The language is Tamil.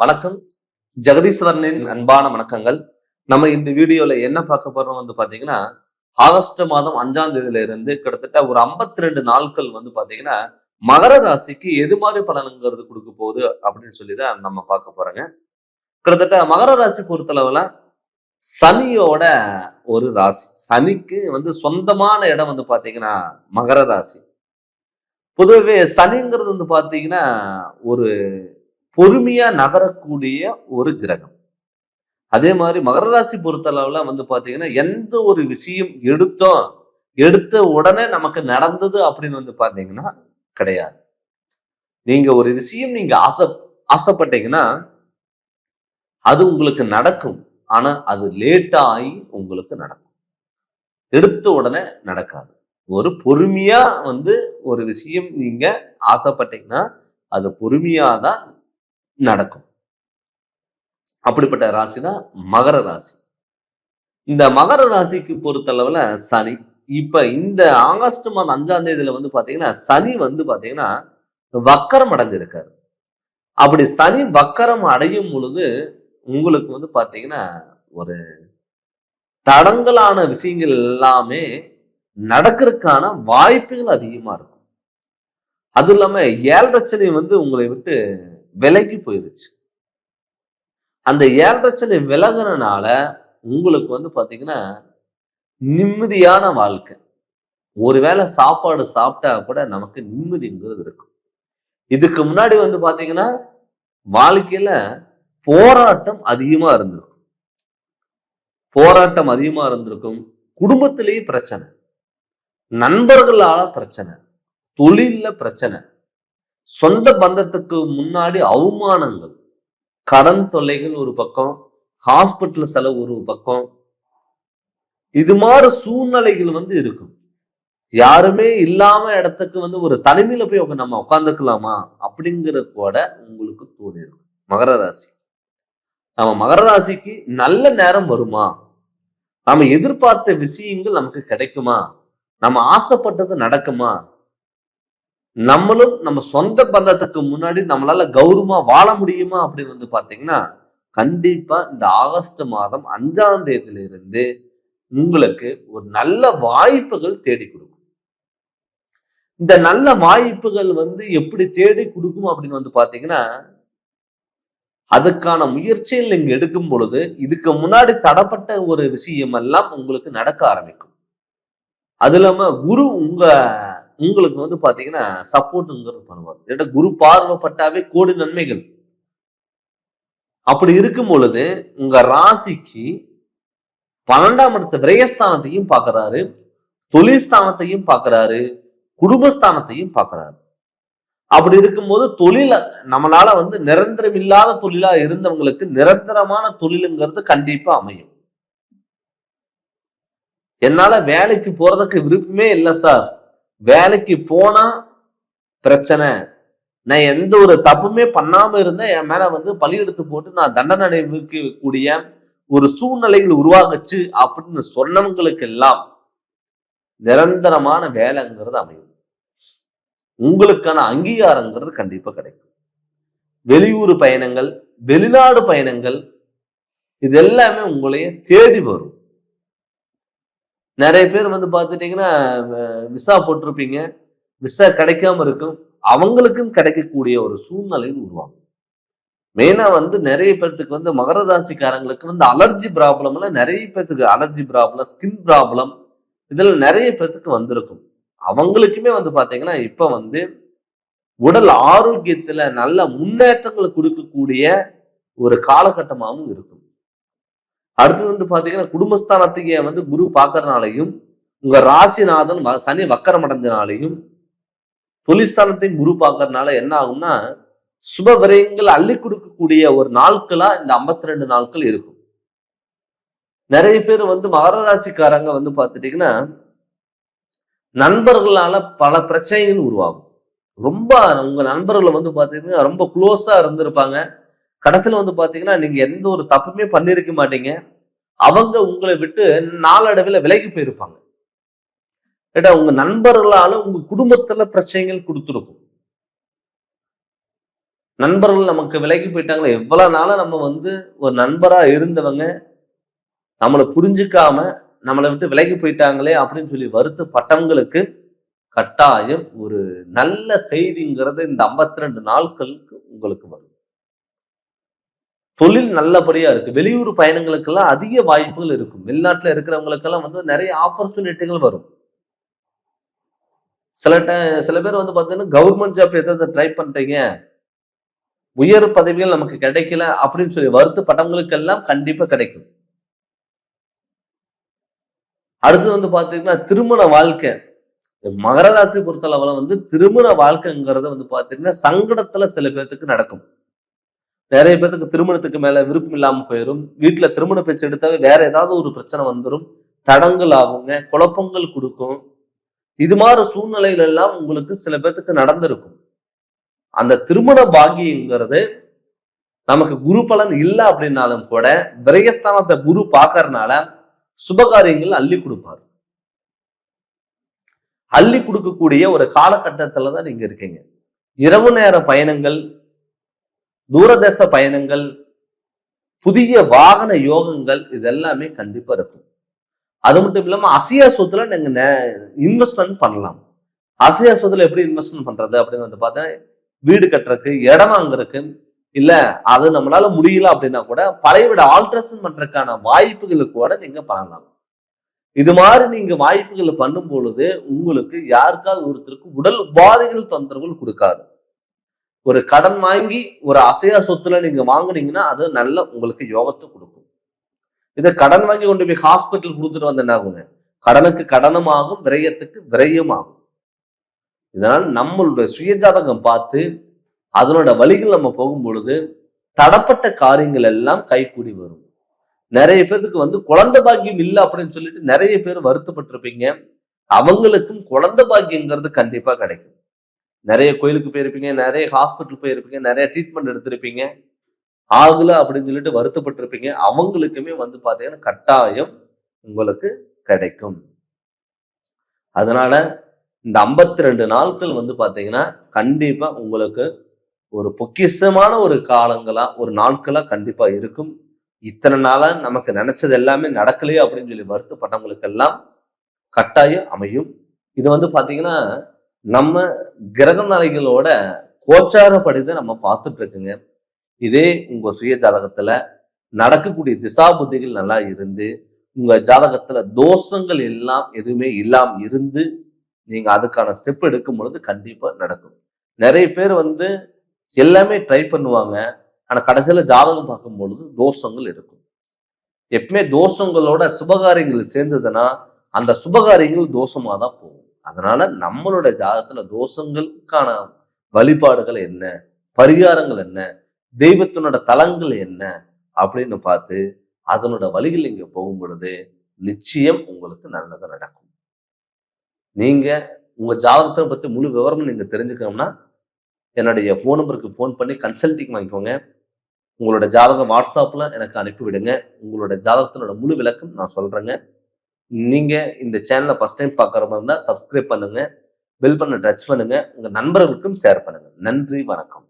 வணக்கம். ஜெகதீஸ்வரனின் அன்பான வணக்கங்கள். நம்ம இந்த வீடியோல என்ன பார்க்க போறோம் பாத்தீங்கன்னா, ஆகஸ்ட் மாதம் 5ஆம் தேதியில இருந்து கிட்டத்தட்ட ஒரு 52 நாட்கள் பாத்தீங்கன்னா, மகர ராசிக்கு எது மாதிரி பலன்கிறது கொடுக்க போகுது அப்படின்னு சொல்லிதான் நம்ம பார்க்க போறோங்க. கிட்டத்தட்ட மகர ராசி பொறுத்தளவுல சனியோட ஒரு ராசி. சனிக்கு சொந்தமான இடம் பாத்தீங்கன்னா மகர ராசி. பொதுவாகவே சனிங்கிறது பாத்தீங்கன்னா ஒரு பொறுமையா நகரக்கூடிய ஒரு கிரகம். அதே மாதிரி மகர ராசி பொறுத்தளவுல பாத்தீங்கன்னா எந்த ஒரு விஷயம் எடுத்த உடனே நமக்கு நடந்தது அப்படின்னு பாத்தீங்கன்னா கிடையாது. நீங்க ஒரு விஷயம் நீங்க ஆசைப்பட்டீங்கன்னா அது உங்களுக்கு நடக்கும். ஆனா அது லேட்டா ஆகி உங்களுக்கு நடக்கும். எடுத்த உடனே நடக்காது. ஒரு பொறுமையா ஒரு விஷயம் நீங்க ஆசைப்பட்டீங்கன்னா அது பொறுமையாதான் நடக்கும். அப்படிப்பட்ட ராசி தான் மகர ராசி. இந்த மகர ராசிக்கு பொறுத்தளவுல சனி இப்ப இந்த ஆகஸ்ட் மாதம் 5ஆம் தேதியில பாத்தீங்கன்னா சனி பாத்தீங்கன்னா வக்கரம் அடைஞ்சிருக்காரு. அப்படி சனி வக்கரம் அடையும் பொழுது உங்களுக்கு பாத்தீங்கன்னா ஒரு தடங்கலான விஷயங்கள் எல்லாமே நடக்கிறதுக்கான வாய்ப்புகள் அதிகமா இருக்கும். அது இல்லாம 7 சனி உங்களை விட்டு விலகி போயிருச்சு. அந்த 7 சனி விலகுறதுனால உங்களுக்கு பாத்தீங்கன்னா நிம்மதியான வாழ்க்கை. ஒருவேளை சாப்பாடு சாப்பிட்டா கூட நமக்கு நிம்மதிங்கிறது இருக்கும். இதுக்கு முன்னாடி பாத்தீங்கன்னா வாழ்க்கையில போராட்டம் அதிகமா இருந்திருக்கும். குடும்பத்திலேயே பிரச்சனை, நண்பர்களால பிரச்சனை, தொழில்ல பிரச்சனை, சொந்த பந்தத்துக்கு முன்னாடி அவமானங்கள், கடன் தொல்லைகள் ஒரு பக்கம், ஹாஸ்பிட்டல் செலவு ஒரு பக்கம், இது மாதிரி சூழ்நிலைகள் இருக்கும். யாருமே இல்லாம இடத்துக்கு ஒரு தனிமையில போய் நம்ம உட்காந்துக்கலாமா அப்படிங்கிற கூட உங்களுக்கு தோணி இருக்கும். மகர ராசி நம்ம மகர ராசிக்கு நல்ல நேரம் வருமா? நாம எதிர்பார்த்த விஷயங்கள் நமக்கு கிடைக்குமா? நம்ம ஆசைப்பட்டது நடக்குமா? நம்மளும் நம்ம சொந்த பந்தத்துக்கு முன்னாடி நம்மளால கௌரவமா வாழ முடியுமா அப்படின்னு பாத்தீங்கன்னா கண்டிப்பா இந்த ஆகஸ்ட் மாதம் 5ஆம் தேதியில இருந்து உங்களுக்கு ஒரு நல்ல வாய்ப்புகள் தேடி கொடுக்கும். இந்த நல்ல வாய்ப்புகள் எப்படி தேடி கொடுக்கும் அப்படின்னு பாத்தீங்கன்னா அதுக்கான முயற்சிகள் நீங்க எடுக்கும் பொழுது இதுக்கு முன்னாடி தடப்பட்ட ஒரு விஷயம் எல்லாம் உங்களுக்கு நடக்க ஆரம்பிக்கும். அது இல்லாம குரு உங்களுக்கு பாத்தீங்கன்னா சப்போர்ட்ங்கிறது பண்ணுவார். குரு பார்வைப்பட்டாவே கோடி நன்மைகள். அப்படி இருக்கும் பொழுது உங்க ராசிக்கு 12ஆம் இடத்து விரயஸ்தானத்தையும் பார்க்கிறாரு, தொழில் ஸ்தானத்தையும் பார்க்கிறாரு, குடும்பஸ்தானத்தையும் பார்க்கிறாரு. அப்படி இருக்கும்போது தொழில நம்மளால நிரந்தரம் இல்லாத தொழிலா இருந்தவங்களுக்கு நிரந்தரமான தொழிலுங்கிறது கண்டிப்பா அமையும். என்னால வேலைக்கு போறதுக்கு விருப்பமே இல்லை சார், வேலைக்கு போனா பிரச்சனை, நான் எந்த ஒரு தப்புமே பண்ணாம இருந்தேன், என் மேல பழி எடுத்து போட்டு நான் தண்டனை அனுபவிக்கக்கூடிய ஒரு சூழ்நிலைகள் உருவாகுச்சு அப்படின்னு சொன்னவங்களுக்கு எல்லாம் நிரந்தரமான வேலைங்கிறது அமையும். உங்களுக்கான அங்கீகாரங்கிறது கண்டிப்பா கிடைக்கும். வெளியூர் பயணங்கள், வெளிநாடு பயணங்கள், இது எல்லாமே உங்களையே தேடி வரும். நிறைய பேர் பாத்துட்டீங்கன்னா விசா போட்டிருப்பீங்க, விசா கிடைக்காம இருக்கும், அவங்களுக்கும் கிடைக்கக்கூடிய ஒரு சூழ்நிலை உருவாகும். மெயினா நிறைய பேர்த்துக்கு மகர ராசிக்காரங்களுக்கு அலர்ஜி ப்ராப்ளம்ல நிறைய பேர்த்துக்கு அலர்ஜி ப்ராப்ளம், ஸ்கின் ப்ராப்ளம் இதுல நிறைய பேர்த்துக்கு வந்திருக்கும். அவங்களுக்குமே பாத்தீங்கன்னா இப்ப உடல் ஆரோக்கியத்துல நல்ல முன்னேற்றங்களை கொடுக்கக்கூடிய ஒரு காலகட்டமாகவும் இருக்கும். அடுத்து பாத்தீங்கன்னா குடும்பஸ்தானத்துக்கு குரு பாக்குறதுனாலையும் உங்க ராசிநாதன் சனி வக்கரம் அடைஞ்சனாலையும் தொழில்ஸ்தானத்தையும் குரு பாக்குறதுனால என்ன ஆகும்னா சுப விரயங்கள் அள்ளி கொடுக்கக்கூடிய ஒரு நாட்களா இந்த 52 நாட்கள் இருக்கும். நிறைய பேர் மகர ராசிக்காரங்க பாத்துட்டீங்கன்னா நண்பர்களால பல பிரச்சனைகள் உருவாகும். ரொம்ப உங்க நண்பர்கள் பாத்தீங்கன்னா ரொம்ப க்ளோஸா இருந்திருப்பாங்க. கடைசியில பாத்தீங்கன்னா நீங்க எந்த ஒரு தப்புமே பண்ணிருக்க மாட்டீங்க. அவங்க உங்களை விட்டு நாளடைவில் விலகி போயிருப்பாங்க. உங்க நண்பர்களால உங்க குடும்பத்துல பிரச்சனைகள் கொடுத்துருக்கும். நண்பர்கள் நமக்கு விலகி போயிட்டாங்களே, எவ்வளவு நாளா நம்ம வந்து ஒரு நண்பரா இருந்தவங்க நம்மளை புரிஞ்சுக்காம நம்மளை விட்டு விலகி போயிட்டாங்களே அப்படின்னு சொல்லி வருத்தப்பட்டவங்களுக்கு கட்டாயம் ஒரு நல்ல செய்திங்கிறது இந்த 52 நாட்களுக்கு உங்களுக்கு வரும். தொழில் நல்லபடியா இருக்கு. வெளியூர் பயணங்களுக்கெல்லாம் அதிக வாய்ப்புகள் இருக்கும். வெளிநாட்டுல இருக்கிறவங்களுக்கெல்லாம் வந்து நிறைய ஆப்பர்ச்சுனிட்டிகள் வரும். சில பேர் வந்து பாத்தீங்கன்னா கவர்மெண்ட் ஜாப் எதாவது ட்ரை பண்றீங்க, உயர் பதவிகள் நமக்கு கிடைக்கல அப்படின்னு சொல்லி வருத்தப்பட்டவங்களுக்கு எல்லாம் கண்டிப்பா கிடைக்கும். அடுத்து வந்து பாத்தீங்கன்னா திருமண வாழ்க்கை, மகர ராசி பொறுத்தளவுல வந்து திருமண வாழ்க்கைங்கிறது வந்து பாத்தீங்கன்னா சங்கடத்துல சில பேர்த்துக்கு நடக்கும். நிறைய பேர்த்துக்கு திருமணத்துக்கு மேல விருப்பம் இல்லாம போயிடும். வீட்டுல திருமண பேச்சு எடுத்தாவே வேற ஏதாவது ஒரு பிரச்சனை வந்துடும், தடங்கள் ஆகுங்க, குழப்பங்கள் கொடுக்கும். இது மாதிரி சூழ்நிலைகள் எல்லாம் உங்களுக்கு சில பேர்த்துக்கு நடந்திருக்கும். அந்த திருமண பாகியங்கிறது நமக்கு குரு பலன் இல்லை அப்படின்னாலும் கூட விரயஸ்தானத்தை குரு பார்க்கறதுனால சுபகாரியங்கள் அள்ளி கொடுப்பாரு. அள்ளி கொடுக்கக்கூடிய ஒரு காலகட்டத்துல தான் நீங்க இருக்கீங்க. இரவு நேர பயணங்கள், தூரதேச பயணங்கள், புதிய வாகன யோகங்கள் இதெல்லாமே கண்டிப்பா இருக்கும். அது மட்டும் இல்லாம அசைய சொத்துல நீங்க இன்வெஸ்ட்மெண்ட் பண்ணலாம். அசைய சொத்துல எப்படி இன்வெஸ்ட்மெண்ட் பண்றது அப்படின்னு வந்து பார்த்தா, வீடு கட்டுறதுக்கு, இடம் வாங்குறதுக்கு, இல்ல அது நம்மளால முடியல அப்படின்னா கூட பழைய வீடு ஆல்ட்ரேஷன் பண்றதுக்கான வாய்ப்புகளை கூட நீங்க பண்ணலாம். இது மாதிரி நீங்க வாய்ப்புகளை பண்ணும் பொழுது உங்களுக்கு யாருக்காவது ஒருத்தருக்கு உடல் உபாதைகள் தொந்தரவுகள் கொடுக்காது. ஒரு கடன் வாங்கி ஒரு அசையா சொத்துல நீங்க வாங்குனீங்கன்னா அது நல்ல உங்களுக்கு யோகத்தை கொடுக்கும். இதை கடன் வாங்கி கொண்டு போய் ஹாஸ்பிட்டல் கொடுத்துட்டு வந்து என்ன ஆகுங்க, கடனுக்கு கடனும் ஆகும், விரயத்துக்கு விரயம் ஆகும். இதனால் நம்மளுடைய சுயஜாதகம் பார்த்து அதனோட வழிகள் நம்ம போகும் பொழுது தடப்பட்ட காரியங்கள் எல்லாம் கைகூடி வரும். நிறைய பேருக்கு வந்து குழந்தை பாக்கியம் இல்லை அப்படின்னு சொல்லிட்டு நிறைய பேர் வருத்தப்பட்டிருப்பீங்க. அவங்களுக்கும் குழந்தை பாக்கியங்கிறது கண்டிப்பா கிடைக்கும். நிறைய கோயிலுக்கு போயிருப்பீங்க, நிறைய ஹாஸ்பிட்டல் போயிருப்பீங்க, நிறைய ட்ரீட்மெண்ட் எடுத்திருப்பீங்க, ஆகல அப்படின்னு சொல்லிட்டு வருத்தப்பட்டிருப்பீங்க. அவங்களுக்குமே வந்து பாத்தீங்கன்னா கட்டாயம் உங்களுக்கு கிடைக்கும். அதனால இந்த 52 நாட்கள் வந்து பாத்தீங்கன்னா கண்டிப்பா உங்களுக்கு ஒரு பொக்கிஷமான ஒரு காலங்களா, ஒரு நாட்களா கண்டிப்பா இருக்கும். இத்தனை நாளா நமக்கு நினைச்சது எல்லாமே நடக்கலையே அப்படின்னு சொல்லி வருத்தப்பட்டவங்களுக்கு எல்லாம் கட்டாயம் அமையும். இது வந்து பாத்தீங்கன்னா நம்ம கிரக நிலைகளோட கோச்சாரப்படிதான் நம்ம பார்த்துட்டு இருக்குங்க. இதே உங்க சுய ஜாதகத்துல நடக்கக்கூடிய திசா புத்திகள் நல்லா இருந்து, உங்க ஜாதகத்துல தோஷங்கள் எல்லாம் எதுவுமே இல்லாம இருந்து நீங்க அதுக்கான ஸ்டெப் எடுக்கும் பொழுது கண்டிப்பா நடக்கும். நிறைய பேர் வந்து எல்லாமே ட்ரை பண்ணுவாங்க, ஆனா கடைசியில ஜாதகம் பார்க்கும் பொழுது தோஷங்கள் இருக்கும். எப்பவுமே தோஷங்களோட சுபகாரியங்கள் சேர்ந்ததுன்னா அந்த சுபகாரியங்கள் தோஷமா தான் போகும். அதனால நம்மளோட ஜாதகத்துல தோஷங்களுக்கான வழிபாடுகள் என்ன, பரிகாரங்கள் என்ன, தெய்வத்தினோட தலங்கள் என்ன அப்படின்னு பார்த்து அதனோட வழிகள் நீங்க போகும் பொழுது நிச்சயம் உங்களுக்கு நல்லது நடக்கும். நீங்க உங்க ஜாதகத்தை பத்தி முழு விவரமும் நீங்க தெரிஞ்சுக்கணும்னா என்னுடைய ஃபோன் நம்பருக்கு ஃபோன் பண்ணி கன்சல்டிங் வாங்கிக்கோங்க. உங்களோட ஜாதகம் வாட்ஸ்அப்ல எனக்கு அனுப்பிவிடுங்க. உங்களோட ஜாதகத்தினோட முழு விளக்கம் நான் சொல்றேங்க. நீங்க இந்த சேனலை ஃபர்ஸ்ட் டைம் பார்க்குற மாதிரி இருந்தால் சப்ஸ்கிரைப் பண்ணுங்க, பெல் பண்ண டச் பண்ணுங்க, உங்க நண்பர்களுக்கும் ஷேர் பண்ணுங்க. நன்றி, வணக்கம்.